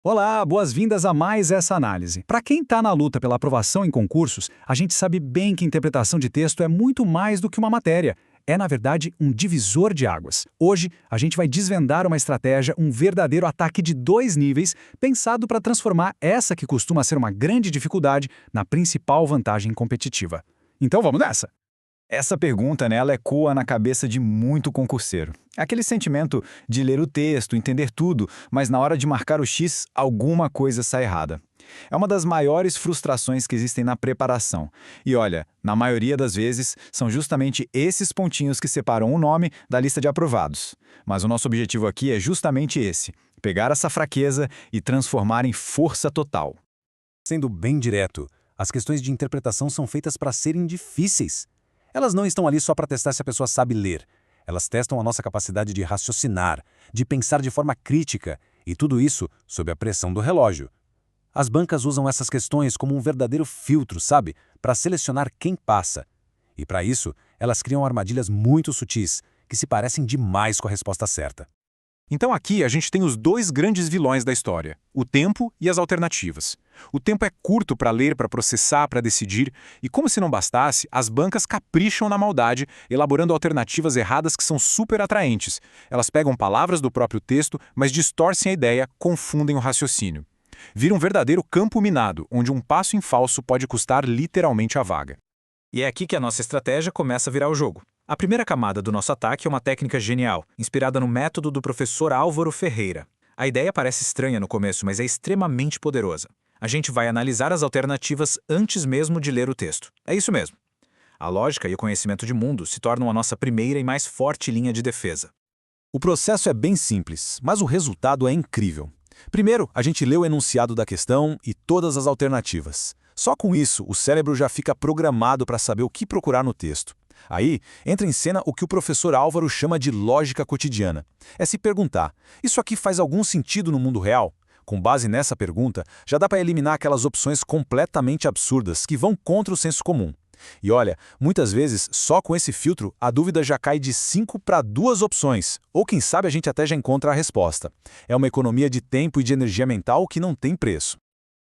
Olá, boas-vindas a mais essa análise. Para quem está na luta pela aprovação em concursos, a gente sabe bem que interpretação de texto é muito mais do que uma matéria. É, na verdade, um divisor de águas. Hoje, a gente vai desvendar uma estratégia, um verdadeiro ataque de dois níveis, pensado para transformar essa que costuma ser uma grande dificuldade na principal vantagem competitiva. Então vamos nessa! Essa pergunta, né, ela ecoa na cabeça de muito concurseiro. Aquele sentimento de ler o texto, entender tudo, mas na hora de marcar o X, alguma coisa sai errada. É uma das maiores frustrações que existem na preparação. E olha, na maioria das vezes, são justamente esses pontinhos que separam o nome da lista de aprovados. Mas o nosso objetivo aqui é justamente esse: pegar essa fraqueza e transformar em força total. Sendo bem direto, as questões de interpretação são feitas para serem difíceis. Elas não estão ali só para testar se a pessoa sabe ler. Elas testam a nossa capacidade de raciocinar, de pensar de forma crítica, e tudo isso sob a pressão do relógio. As bancas usam essas questões como um verdadeiro filtro, sabe? Para selecionar quem passa. E para isso, elas criam armadilhas muito sutis, que se parecem demais com a resposta certa. Então aqui a gente tem os dois grandes vilões da história, o tempo e as alternativas. O tempo é curto para ler, para processar, para decidir, e como se não bastasse, as bancas capricham na maldade, elaborando alternativas erradas que são super atraentes. Elas pegam palavras do próprio texto, mas distorcem a ideia, confundem o raciocínio. Vira um verdadeiro campo minado, onde um passo em falso pode custar literalmente a vaga. E é aqui que a nossa estratégia começa a virar o jogo. A primeira camada do nosso ataque é uma técnica genial, inspirada no método do professor Álvaro Ferreira. A ideia parece estranha no começo, mas é extremamente poderosa. A gente vai analisar as alternativas antes mesmo de ler o texto. É isso mesmo. A lógica e o conhecimento de mundo se tornam a nossa primeira e mais forte linha de defesa. O processo é bem simples, mas o resultado é incrível. Primeiro, a gente lê o enunciado da questão e todas as alternativas. Só com isso, o cérebro já fica programado para saber o que procurar no texto. Aí, entra em cena o que o professor Álvaro chama de lógica cotidiana. É se perguntar, isso aqui faz algum sentido no mundo real? Com base nessa pergunta, já dá para eliminar aquelas opções completamente absurdas que vão contra o senso comum. E olha, muitas vezes, só com esse filtro, a dúvida já cai de 5 para 2 opções, ou quem sabe a gente até já encontra a resposta. É uma economia de tempo e de energia mental que não tem preço.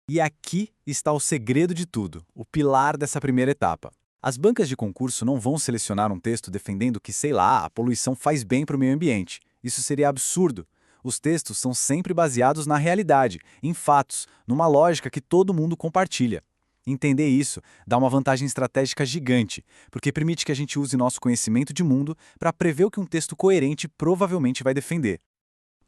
E aqui está o segredo de tudo, o pilar dessa primeira etapa. As bancas de concurso não vão selecionar um texto defendendo que, sei lá, a poluição faz bem para o meio ambiente. Isso seria absurdo. Os textos são sempre baseados na realidade, em fatos, numa lógica que todo mundo compartilha. Entender isso dá uma vantagem estratégica gigante, porque permite que a gente use nosso conhecimento de mundo para prever o que um texto coerente provavelmente vai defender.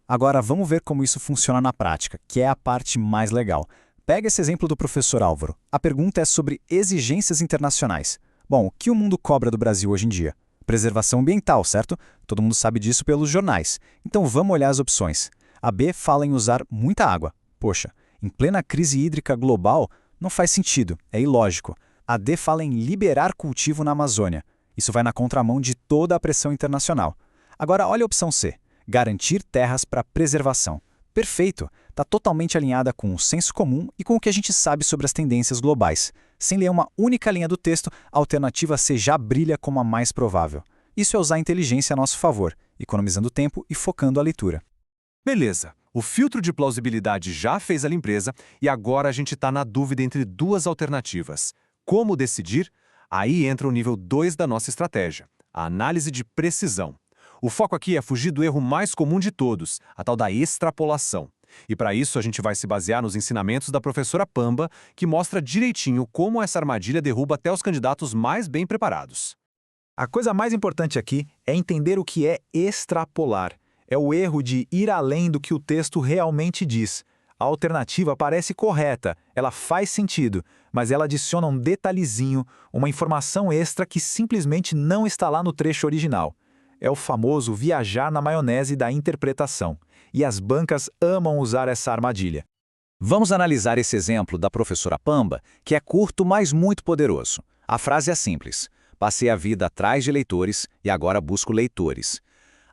Agora vamos ver como isso funciona na prática, que é a parte mais legal. Pega esse exemplo do professor Álvaro. A pergunta é sobre exigências internacionais. Bom, o que o mundo cobra do Brasil hoje em dia? Preservação ambiental, certo? Todo mundo sabe disso pelos jornais. Então vamos olhar as opções. A B fala em usar muita água. Poxa, em plena crise hídrica global, não faz sentido, é ilógico. A D fala em liberar cultivo na Amazônia. Isso vai na contramão de toda a pressão internacional. Agora olha a opção C, garantir terras para preservação. Perfeito, está totalmente alinhada com o senso comum e com o que a gente sabe sobre as tendências globais. Sem ler uma única linha do texto, a alternativa C já brilha como a mais provável. Isso é usar a inteligência a nosso favor, economizando tempo e focando a leitura. Beleza, o filtro de plausibilidade já fez a limpeza e agora a gente está na dúvida entre duas alternativas. Como decidir? Aí entra o nível 2 da nossa estratégia, a análise de precisão. O foco aqui é fugir do erro mais comum de todos, a tal da extrapolação. E para isso a gente vai se basear nos ensinamentos da professora Pamba, que mostra direitinho como essa armadilha derruba até os candidatos mais bem preparados. A coisa mais importante aqui é entender o que é extrapolar. É o erro de ir além do que o texto realmente diz. A alternativa parece correta, ela faz sentido, mas ela adiciona um detalhezinho, uma informação extra que simplesmente não está lá no trecho original. É o famoso viajar na maionese da interpretação. E as bancas amam usar essa armadilha. Vamos analisar esse exemplo da professora Pamba, que é curto, mas muito poderoso. A frase é simples. Passei a vida atrás de leitores e agora busco leitores.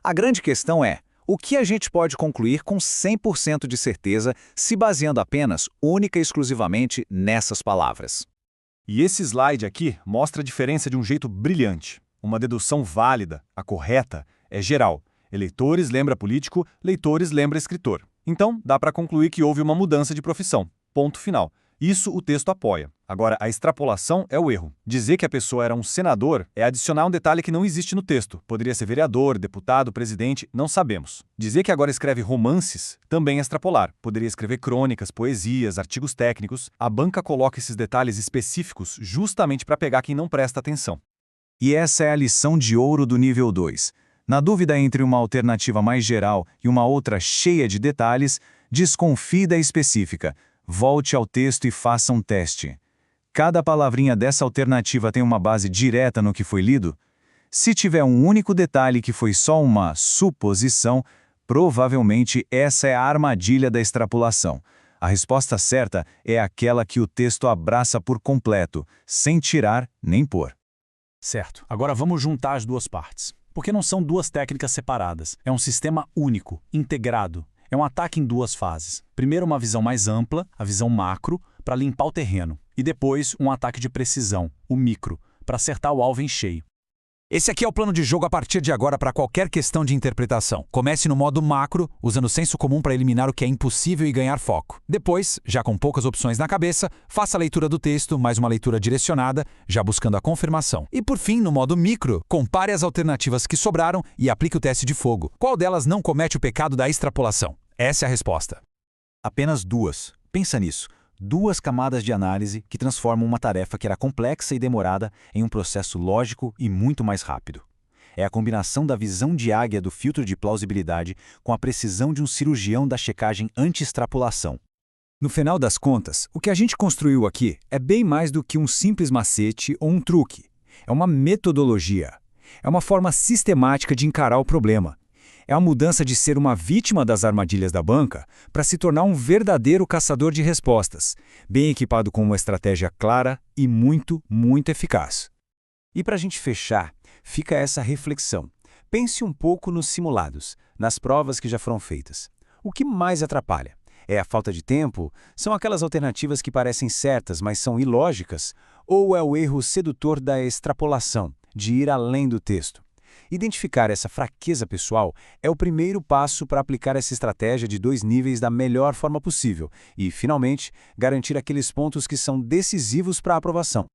A grande questão é, o que a gente pode concluir com 100% de certeza se baseando apenas, única e exclusivamente, nessas palavras? E esse slide aqui mostra a diferença de um jeito brilhante. Uma dedução válida, a correta, é geral. Eleitores lembra político, leitores lembra escritor. Então, dá para concluir que houve uma mudança de profissão. Ponto final. Isso o texto apoia. Agora, a extrapolação é o erro. Dizer que a pessoa era um senador é adicionar um detalhe que não existe no texto. Poderia ser vereador, deputado, presidente, não sabemos. Dizer que agora escreve romances também é extrapolar. Poderia escrever crônicas, poesias, artigos técnicos. A banca coloca esses detalhes específicos justamente para pegar quem não presta atenção. E essa é a lição de ouro do nível 2. Na dúvida entre uma alternativa mais geral e uma outra cheia de detalhes, desconfie da específica. Volte ao texto e faça um teste. Cada palavrinha dessa alternativa tem uma base direta no que foi lido? Se tiver um único detalhe que foi só uma suposição, provavelmente essa é a armadilha da extrapolação. A resposta certa é aquela que o texto abraça por completo, sem tirar nem pôr. Certo. Agora vamos juntar as duas partes. Porque não são duas técnicas separadas. É um sistema único, integrado. É um ataque em duas fases. Primeiro uma visão mais ampla, a visão macro, para limpar o terreno. E depois um ataque de precisão, o micro, para acertar o alvo em cheio. Esse aqui é o plano de jogo a partir de agora para qualquer questão de interpretação. Comece no modo macro, usando o senso comum para eliminar o que é impossível e ganhar foco. Depois, já com poucas opções na cabeça, faça a leitura do texto, mais uma leitura direcionada, já buscando a confirmação. E por fim, no modo micro, compare as alternativas que sobraram e aplique o teste de fogo. Qual delas não comete o pecado da extrapolação? Essa é a resposta. Apenas duas. Pensa nisso. 2 camadas de análise que transformam uma tarefa que era complexa e demorada em um processo lógico e muito mais rápido. É a combinação da visão de águia do filtro de plausibilidade com a precisão de um cirurgião da checagem anti-extrapolação. No final das contas, o que a gente construiu aqui é bem mais do que um simples macete ou um truque. É uma metodologia. É uma forma sistemática de encarar o problema. É a mudança de ser uma vítima das armadilhas da banca para se tornar um verdadeiro caçador de respostas, bem equipado com uma estratégia clara e muito, muito eficaz. E para a gente fechar, fica essa reflexão. Pense um pouco nos simulados, nas provas que já foram feitas. O que mais atrapalha? É a falta de tempo? São aquelas alternativas que parecem certas, mas são ilógicas? Ou é o erro sedutor da extrapolação, de ir além do texto? Identificar essa fraqueza pessoal é o primeiro passo para aplicar essa estratégia de 2 níveis da melhor forma possível e, finalmente, garantir aqueles pontos que são decisivos para a aprovação.